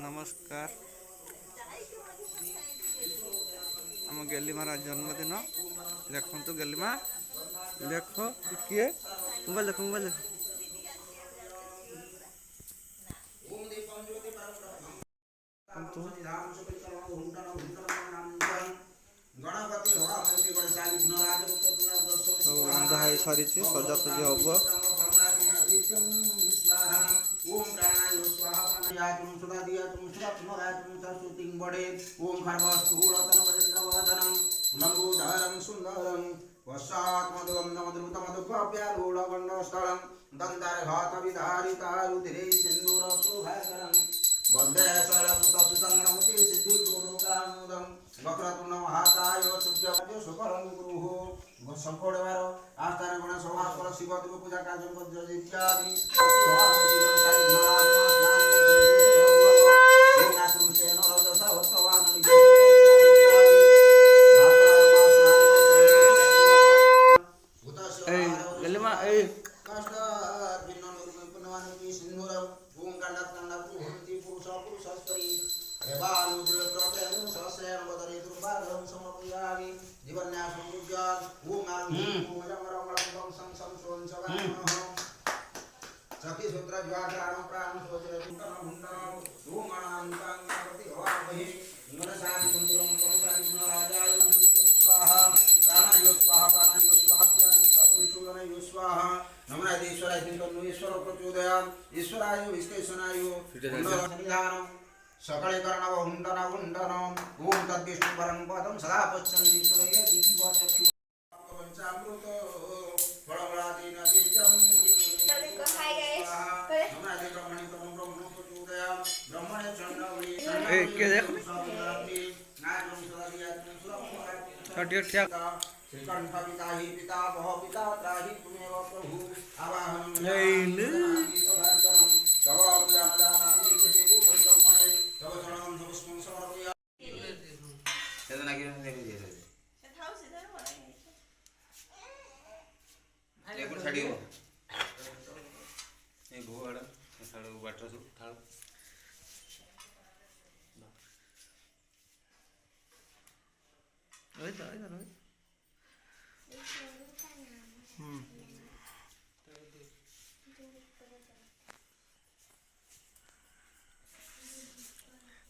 नमस्कार आम गेलीमार जन्मदिन देखु गेलीमा देख किए मोबाइल देख मोबाइल देख रंधा हो सारी सजासजी हम ओम प्राणाय स्वाहा प्राणायातुम सुदादियातुम सुदात्मरायतुम सरस्वतीं बडे ओम खर्वस्थूलतनवजेन्द्रवदनं लंबोदरं सुन्दरं वशात्मदवं नमद्रुतमदुपाप्यारूढगण्डस्थलं दन्तारघातविधारितारुधिरे सिन्दूरशोभाकरं वन्दे शैलसुतसुसङ्गणमति सिद्धिपूर्वकामुदं वक्रतुण्डमहाकाय सूर्यवद्य सुकरं गुरुः संकोड़वार आस्थान गण सभास्कर शिवदेव पूजा कार्य इत्यादि सखी सूत्र ज्वादान प्राण सोचरे कुंडन मुंडन धूमणांतं प्रति हवामहि मनसादि कुंडलं मनसादि गुणराजाय स्वाहा प्राणाय स्वाहा प्राणं सपुंसुलनाय स्वाहा नमः ईश्वराय चिंतन ईश्वर प्रचोदयाम ईश्वराय विश्लेषणाय संधानम सकले कर्णव हुंडन हुंडन ओम तद्विष्णु परं पदं सदा पश्यन्ति सूर्ये दिव्यचक्षु पंचामृत फलफलादीन बीजं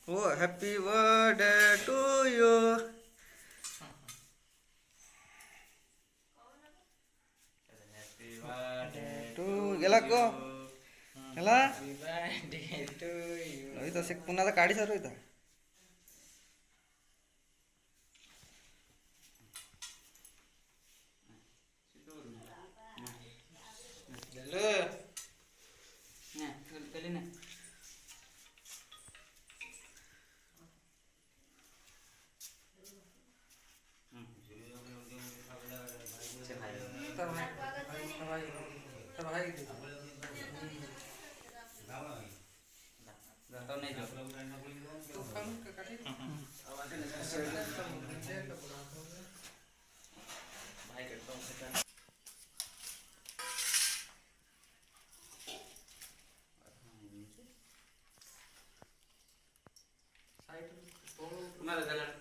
Oh, happy birthday to you. Happy birthday to गेला को गेला happy birthday to you. Rohit असे पुन्हा काढी सर रोहित साइड